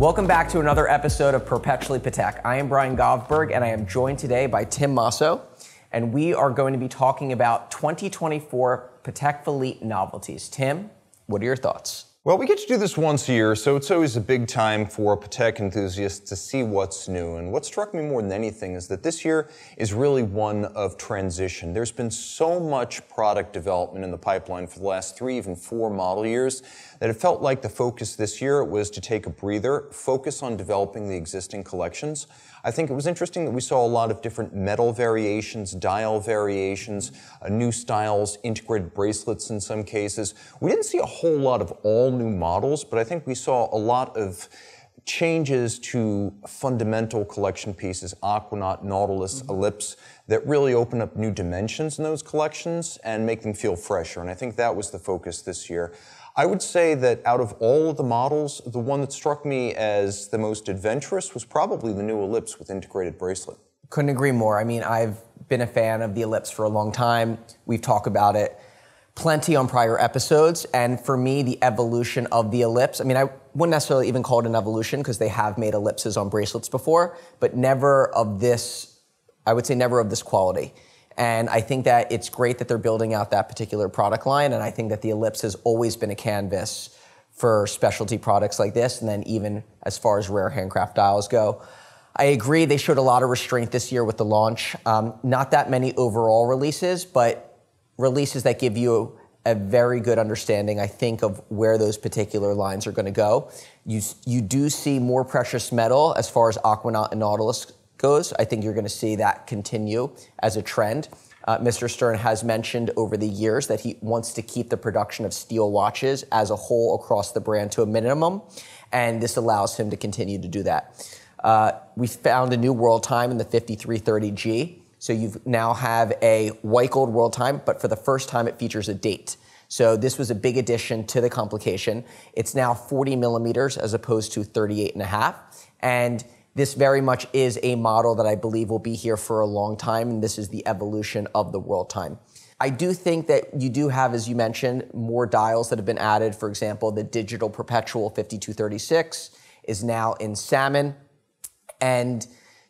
Welcome back to another episode of Perpetually Patek. I am Brian Govberg, and I am joined today by Tim Masso, and we are going to be talking about 2024 Patek Philippe novelties. Tim, what are your thoughts? Well, we get to do this once a year, so it's always a big time for Patek enthusiasts to see what's new. And what struck me more than anything is that this year is really one of transition. There's been so much product development in the pipeline for the last 3, even 4 model years that it felt like the focus this year was to take a breather, focus on developing the existing collections. I think it was interesting that we saw a lot of different metal variations, dial variations, new styles, integrated bracelets in some cases. We didn't see a whole lot of all new models, but I think we saw a lot of changes to fundamental collection pieces, Aquanaut, Nautilus, Ellipse, that really open up new dimensions in those collections and make them feel fresher. And I think that was the focus this year. I would say that out of all of the models, the one that struck me as the most adventurous was probably the new Ellipse with integrated bracelet. Couldn't agree more. I mean, I've been a fan of the Ellipse for a long time. We've talked about it plenty on prior episodes, and for me, the evolution of the Ellipse, I mean, I wouldn't necessarily even call it an evolution because they have made Ellipses on bracelets before, but never of this, I would say never of this quality. And I think that it's great that they're building out that particular product line, and I think that the Ellipse has always been a canvas for specialty products like this, and then even as far as rare handcraft dials go. I agree, they showed a lot of restraint this year with the launch. Not that many overall releases, but releases that give you a very good understanding, I think, of where those particular lines are going to go. You do see more precious metal as far as Aquanaut and Nautilus goes. I think you're going to see that continue as a trend. Mr. Stern has mentioned over the years that he wants to keep the production of steel watches as a whole across the brand to a minimum, and this allows him to continue to do that. We found a new world time in the 5330G. So you now have a white gold world time, but for the first time it features a date. So this was a big addition to the complication. It's now 40 millimeters as opposed to 38.5. And this very much is a model that I believe will be here for a long time, and this is the evolution of the world time. I do think that you do have, as you mentioned, more dials that have been added. For example, the digital perpetual 5236 is now in salmon, and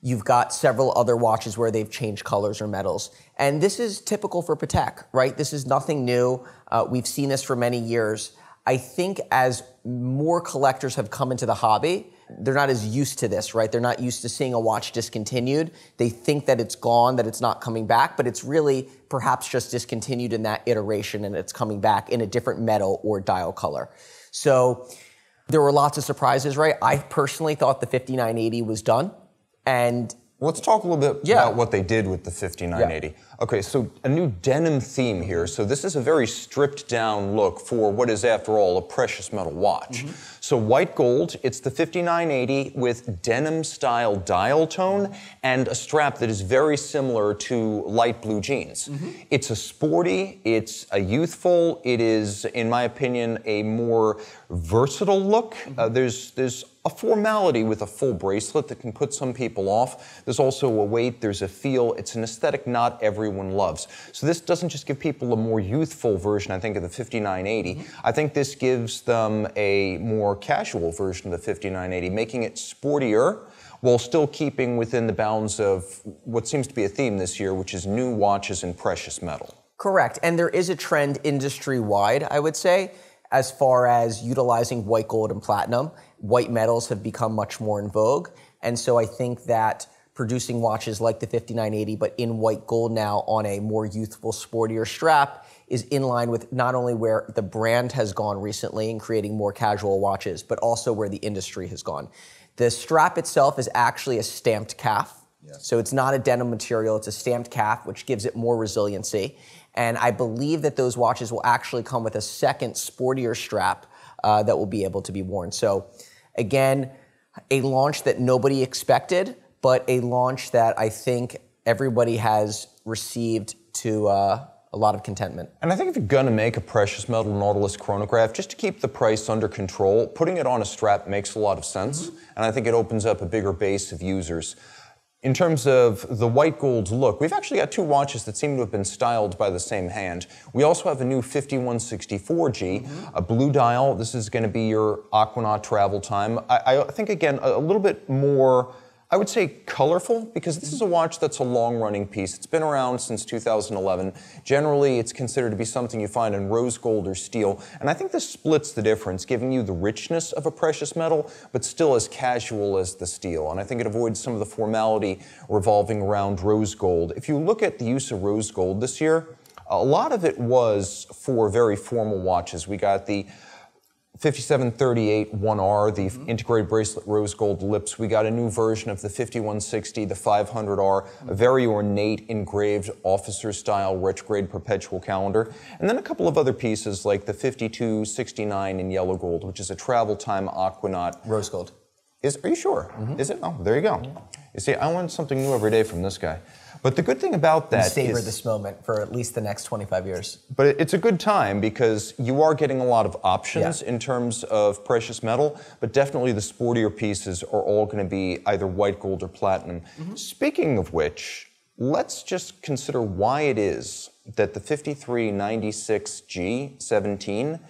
you've got several other watches where they've changed colors or metals. And this is typical for Patek, right? This is nothing new. We've seen this for many years. I think as more collectors have come into the hobby, they're not as used to this, right? They're not used to seeing a watch discontinued. They think that it's gone, that it's not coming back, but it's really perhaps just discontinued in that iteration and it's coming back in a different metal or dial color. So there were lots of surprises, right? I personally thought the 5980 was done. And let's talk a little bit about what they did with the 5980. Yeah. Okay, so a new denim theme here. So this is a very stripped down look for what is, after all, a precious metal watch. So white gold, it's the 5980 with denim style dial tone and a strap that is very similar to light blue jeans. It's a sporty, it's a youthful, it is, in my opinion, a more versatile look. There's a formality with a full bracelet that can put some people off. There's also a weight, there's a feel. It's an aesthetic not everyone loves. So this doesn't just give people a more youthful version, I think, of the 5980. I think this gives them a more casual version of the 5980, making it sportier while still keeping within the bounds of what seems to be a theme this year, which is new watches in precious metal. Correct, and there is a trend industry-wide, I would say, as far as utilizing white gold and platinum. White metals have become much more in vogue, and so I think that producing watches like the 5980, but in white gold now on a more youthful, sportier strap, is in line with not only where the brand has gone recently in creating more casual watches, but also where the industry has gone. The strap itself is actually a stamped calf. Yes. So it's not a denim material, it's a stamped calf, which gives it more resiliency. And I believe that those watches will actually come with a second sportier strap that will be able to be worn. So again, a launch that nobody expected, but a launch that I think everybody has received to a lot of contentment. And I think if you're gonna make a precious metal Nautilus chronograph, just to keep the price under control, putting it on a strap makes a lot of sense. And I think it opens up a bigger base of users. In terms of the white gold look, we've actually got two watches that seem to have been styled by the same hand. We also have a new 5164G, a blue dial. This is going to be your Aquanaut travel time. I think, again, a little bit more, I would say, colorful, because this is a watch that's a long-running piece. It's been around since 2011. Generally, it's considered to be something you find in rose gold or steel, and I think this splits the difference, giving you the richness of a precious metal, but still as casual as the steel. And I think it avoids some of the formality revolving around rose gold. If you look at the use of rose gold this year, a lot of it was for very formal watches. We got the 5738 1R, the integrated bracelet rose gold Ellipse. We got a new version of the 5160, the 500R, a very ornate engraved officer style retrograde perpetual calendar, and then a couple of other pieces like the 5269 in yellow gold, which is a travel time Aquanaut. Rose gold. Are you sure? Is it? Oh, there you go. You see, I learn something new every day from this guy. But the good thing about that savor this moment for at least the next 25 years. But it's a good time because you are getting a lot of options in terms of precious metal, but definitely the sportier pieces are all going to be either white gold or platinum. Speaking of which, let's just consider why it is that the 5396G17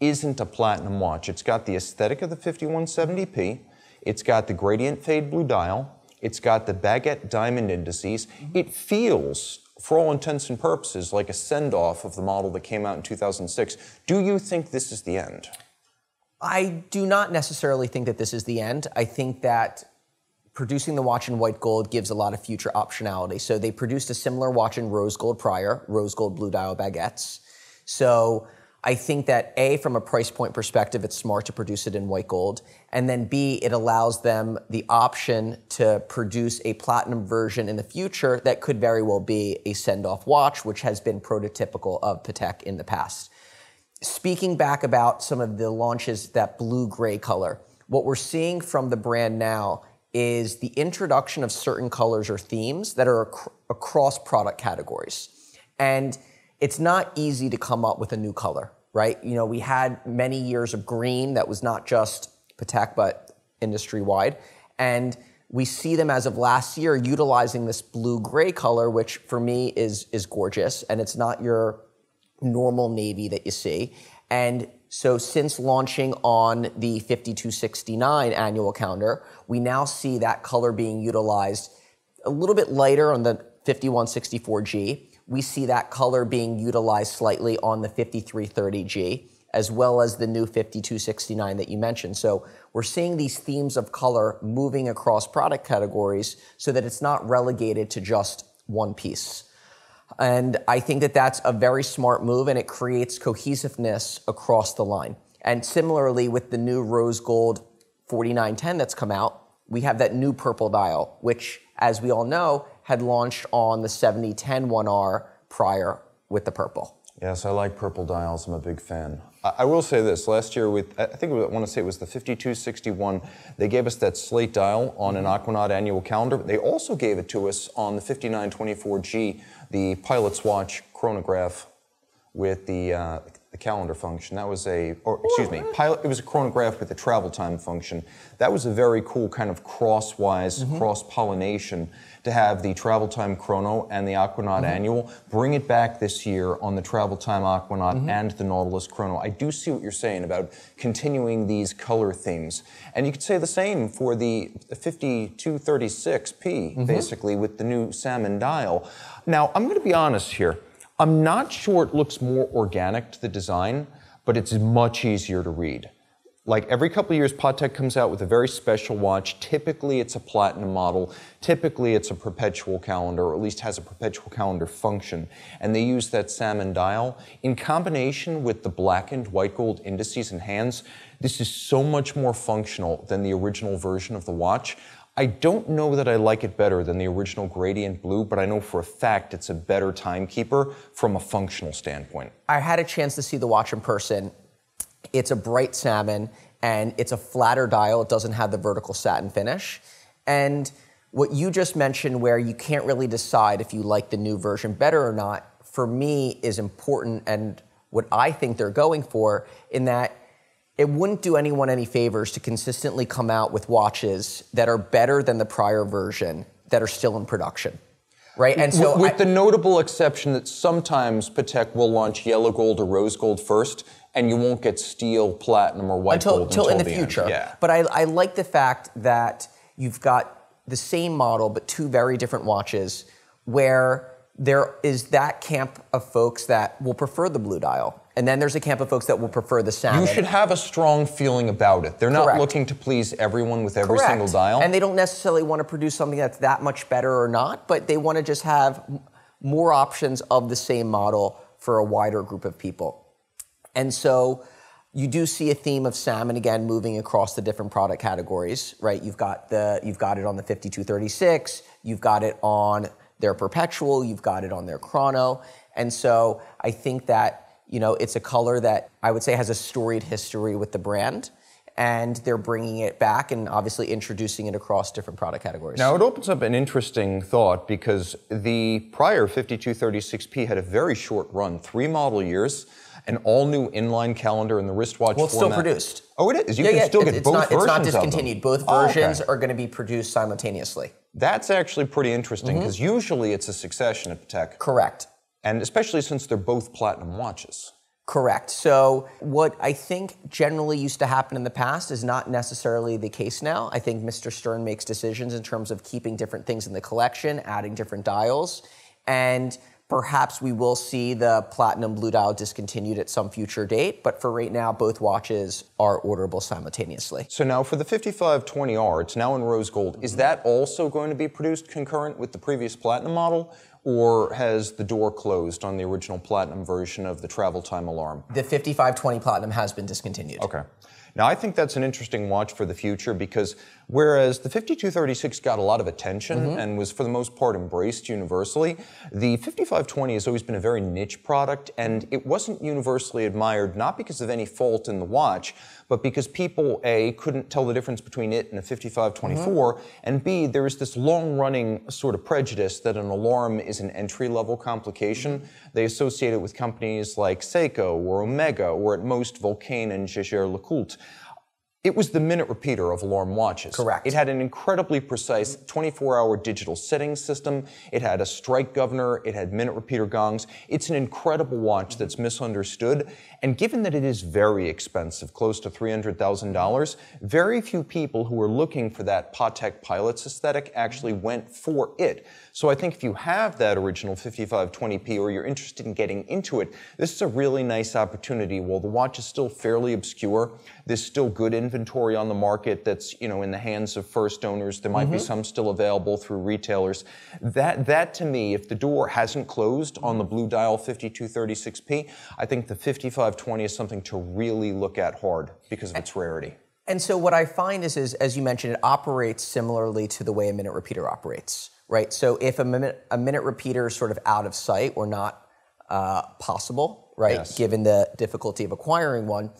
isn't a platinum watch. It's got the aesthetic of the 5170P, it's got the gradient fade blue dial, it's got the baguette diamond indices. It feels, for all intents and purposes, like a send-off of the model that came out in 2006. Do you think this is the end? I do not necessarily think that this is the end. I think that producing the watch in white gold gives a lot of future optionality. So they produced a similar watch in rose gold prior, rose gold blue dial baguettes. So I think that A, from a price point perspective, it's smart to produce it in white gold. And then B, it allows them the option to produce a platinum version in the future that could very well be a send-off watch, which has been prototypical of Patek in the past. Speaking back about some of the launches, that blue-gray color, what we're seeing from the brand now is the introduction of certain colors or themes that are across product categories. And it's not easy to come up with a new color, right? You know, we had many years of green that was not just Patek, but industry-wide. And we see them as of last year utilizing this blue-gray color, which for me is gorgeous, and it's not your normal navy that you see. And so since launching on the 5269 annual calendar, we now see that color being utilized a little bit lighter on the 5164G. We see that color being utilized slightly on the 5330G, as well as the new 5269 that you mentioned. So we're seeing these themes of color moving across product categories so that it's not relegated to just one piece. And I think that that's a very smart move, and it creates cohesiveness across the line. And similarly, with the new rose gold 4910 that's come out, we have that new purple dial, which, as we all know, had launched on the 7010 1R prior with the purple. Yes, I like purple dials. I'm a big fan. I will say this. Last year, I think I want to say it was the 5261, they gave us that slate dial on an Aquanaut annual calendar. They also gave it to us on the 5924G, the pilot's watch chronograph with the calendar function. That was it was a chronograph with a travel time function. That was a very cool kind of crosswise, cross-pollination to have the travel time chrono and the Aquanaut annual. Bring it back this year on the travel time Aquanaut and the Nautilus chrono. I do see what you're saying about continuing these color themes. And you could say the same for the 5236P, basically, with the new salmon dial. Now, I'm going to be honest here. I'm not sure it looks more organic to the design, but it's much easier to read. Like every couple of years, Patek comes out with a very special watch. Typically, it's a platinum model. Typically, it's a perpetual calendar, or at least has a perpetual calendar function. And they use that salmon dial. In combination with the blackened white gold indices and hands, this is so much more functional than the original version of the watch. I don't know that I like it better than the original gradient blue, but I know for a fact it's a better timekeeper from a functional standpoint. I had a chance to see the watch in person. It's a bright salmon, and it's a flatter dial. It doesn't have the vertical satin finish. And what you just mentioned, where you can't really decide if you like the new version better or not, for me is important, and what I think they're going for, in that it wouldn't do anyone any favors to consistently come out with watches that are better than the prior version that are still in production, right? And so with the notable exception that sometimes Patek will launch yellow gold or rose gold first, and you won't get steel, platinum, or white gold until in the the future. End. Yeah. But I like the fact that you've got the same model, but two very different watches, where there is that camp of folks that will prefer the blue dial. And then there's a camp of folks that will prefer the salmon. You should have a strong feeling about it. They're not looking to please everyone with every single dial. And they don't necessarily want to produce something that's that much better or not, but they want to just have more options of the same model for a wider group of people. And so you do see a theme of salmon again moving across the different product categories, right? You've got it on the 5236, you've got it on their Perpetual, you've got it on their Chrono. And so I think that, you know, it's a color that I would say has a storied history with the brand, and they're bringing it back and obviously introducing it across different product categories. Now, it opens up an interesting thought because the prior 5236P had a very short run, 3 model years, an all-new inline calendar in the wristwatch format. Well, it's still produced. Oh, it is? You can still get both versions of them. It's not discontinued. Both versions are going to be produced simultaneously. That's actually pretty interesting because usually it's a succession at Patek. Correct. And especially since they're both platinum watches. Correct. So what I think generally used to happen in the past is not necessarily the case now. I think Mr. Stern makes decisions in terms of keeping different things in the collection, adding different dials, and perhaps we will see the platinum blue dial discontinued at some future date, but for right now, both watches are orderable simultaneously. So now for the 5520R, it's now in rose gold. Is that also going to be produced concurrent with the previous platinum model? Or has the door closed on the original platinum version of the travel time alarm? The 5520 platinum has been discontinued. Okay. Now, I think that's an interesting watch for the future because whereas the 5236 got a lot of attention and was for the most part embraced universally, the 5520 has always been a very niche product, and it wasn't universally admired, not because of any fault in the watch, but because people, A, couldn't tell the difference between it and a 5524, and B, there is this long-running sort of prejudice that an alarm is an entry-level complication. They associate it with companies like Seiko or Omega or at most Vulcain and Jaeger-LeCoultre. It was the minute repeater of alarm watches. Correct. It had an incredibly precise 24-hour digital setting system. It had a strike governor. It had minute repeater gongs. It's an incredible watch that's misunderstood. And given that it is very expensive, close to $300,000, very few people who are looking for that Patek Pilots aesthetic actually went for it. So I think if you have that original 5520P or you're interested in getting into it, this is a really nice opportunity. While the watch is still fairly obscure, there's still good inventory on the market that's, you know, in the hands of first owners. There might be some still available through retailers. That to me, if the door hasn't closed on the blue dial 5236P, I think the 5520 is something to really look at hard because of its rarity. And so what I find is, as you mentioned, it operates similarly to the way a minute repeater operates, right? So if a minute repeater is sort of out of sight or not possible, right, Yes. given the difficulty of acquiring one,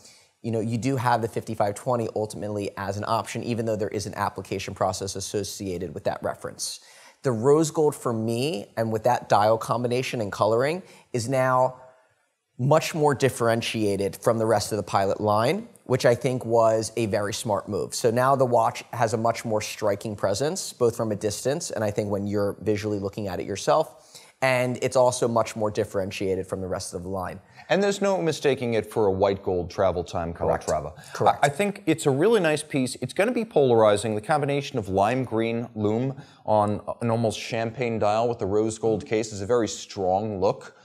you know, you do have the 5520 ultimately as an option, even though there is an application process associated with that reference. The rose gold for me, and with that dial combination and coloring, is now much more differentiated from the rest of the Pilot line, which I think was a very smart move. So now the watch has a much more striking presence, both from a distance and I think when you're visually looking at it yourself, and it's also much more differentiated from the rest of the line. And there's no mistaking it for a white gold travel time Calatrava. Correct. I think it's a really nice piece. It's going to be polarizing. The combination of lime green lume on an almost champagne dial with the rose gold case is a very strong look.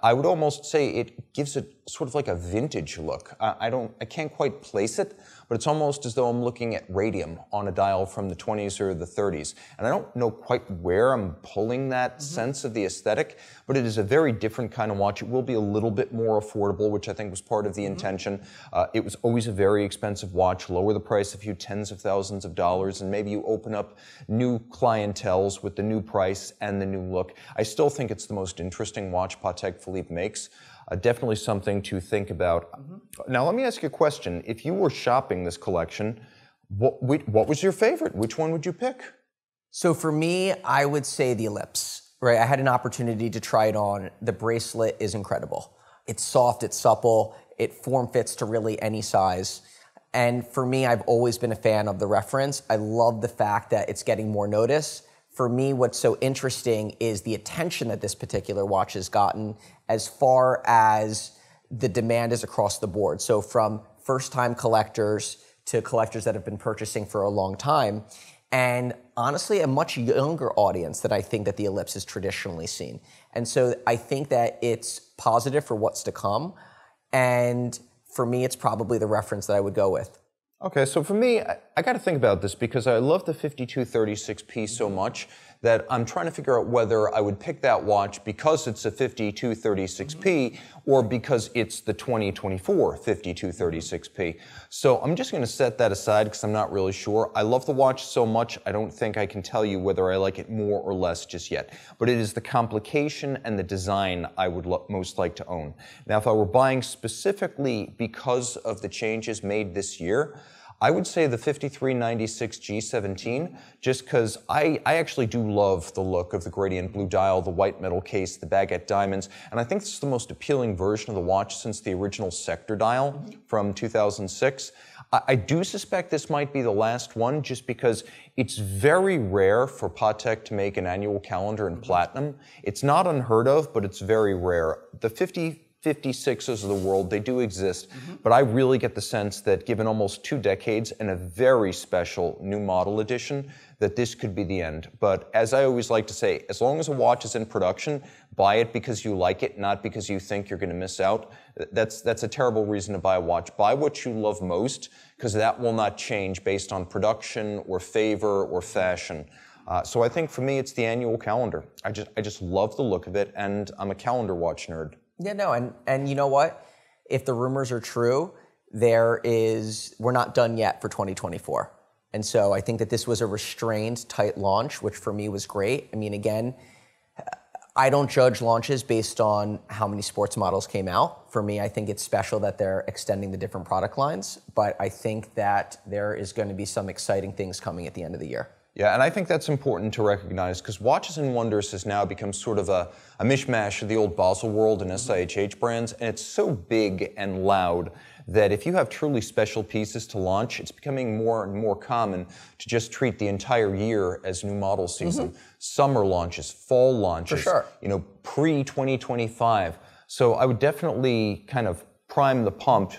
I would almost say it gives it sort of like a vintage look. I can't quite place it, but it's almost as though I'm looking at radium on a dial from the 20s or the 30s. And I don't know quite where I'm pulling that sense of the aesthetic, but it is a very different kind of watch. It will be a little bit more affordable, which I think was part of the intention. It was always a very expensive watch. Lower the price a few tens of thousands of dollars, and maybe you open up new clienteles with the new price and the new look. I still think it's the most interesting watch Patek Philippe makes. Definitely something to think about. Now, let me ask you a question. If you were shopping this collection, what was your favorite? Which one would you pick? So for me, I would say the Ellipse, right? I had an opportunity to try it on. The bracelet is incredible. It's soft, it's supple, it form fits to really any size. And for me, I've always been a fan of the reference. I love the fact that it's getting more notice for me, what's so interesting is the attention that this particular watch has gotten as far as the demand is across the board. So from first-time collectors to collectors that have been purchasing for a long time, and honestly, a much younger audience that I think that the Ellipse has traditionally seen. And so I think that it's positive for what's to come, and for me, it's probably the reference that I would go with. Okay, so for me, I got to think about this because I love the 5236P so much that I'm trying to figure out whether I would pick that watch because it's a 5236P or because it's the 2024 5236P. So I'm just going to set that aside because I'm not really sure. I love the watch so much, I don't think I can tell you whether I like it more or less just yet. But it is the complication and the design I would most like to own. Now, if I were buying specifically because of the changes made this year, I would say the 5396 G17, just because I actually do love the look of the gradient blue dial, the white metal case, the baguette diamonds, and I think this is the most appealing version of the watch since the original sector dial from 2006. I do suspect this might be the last one just because it's very rare for Patek to make an annual calendar in platinum. It's not unheard of, but it's very rare. The 56s of the world, they do exist, but I really get the sense that given almost 2 decades and a very special new model edition, that this could be the end. But as I always like to say, as long as a watch is in production, buy it because you like it, not because you think you're going to miss out. That's a terrible reason to buy a watch. Buy what you love most, because that will not change based on production or favor or fashion. So I think for me, it's the annual calendar. I just love the look of it, and I'm a calendar watch nerd. Yeah, no, and you know what? If the rumors are true, we're not done yet for 2024. And so I think that this was a restrained, tight launch, which for me was great. I mean, again, I don't judge launches based on how many sports models came out. For me, I think it's special that they're extending the different product lines, but I think that there is going to be some exciting things coming at the end of the year. Yeah, and I think that's important to recognize because Watches and Wonders has now become sort of a mishmash of the old Basel World and SIHH brands, and it's so big and loud that if you have truly special pieces to launch, it's becoming more and more common to just treat the entire year as new model season. Summer launches, fall launches, For sure. Pre-2025. So I would definitely kind of prime the pump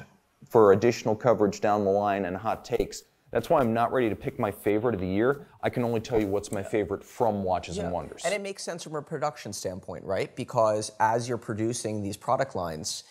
for additional coverage down the line and hot takes. That's why I'm not ready to pick my favorite of the year. I can only tell you what's my favorite from Watches and Wonders. And it makes sense from a production standpoint, right? Because as you're producing these product lines,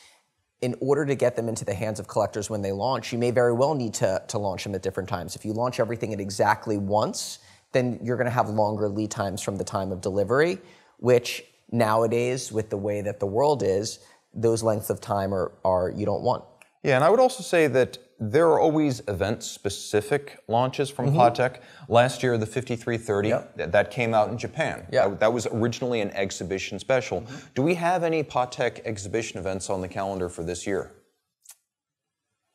in order to get them into the hands of collectors when they launch, you may very well need to launch them at different times. If you launch everything at exactly once, then you're going to have longer lead times from the time of delivery, which nowadays, with the way that the world is, those lengths of time are you don't want. Yeah, and I would also say that there are always event-specific launches from Patek. Last year, the 5330, that came out in Japan. That was originally an exhibition special. Do we have any Patek exhibition events on the calendar for this year?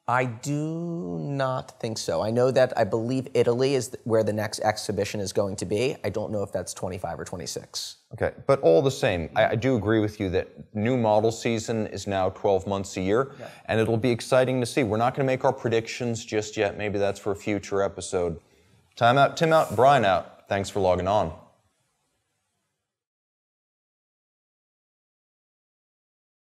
I do not think so. I know that I believe Italy is where the next exhibition is going to be. I don't know if that's 25 or 26. Okay, but all the same, I do agree with you that new model season is now 12 months a year, and it'll be exciting to see. We're not going to make our predictions just yet. Maybe that's for a future episode. Time out, Tim out, Brian out. Thanks for logging on.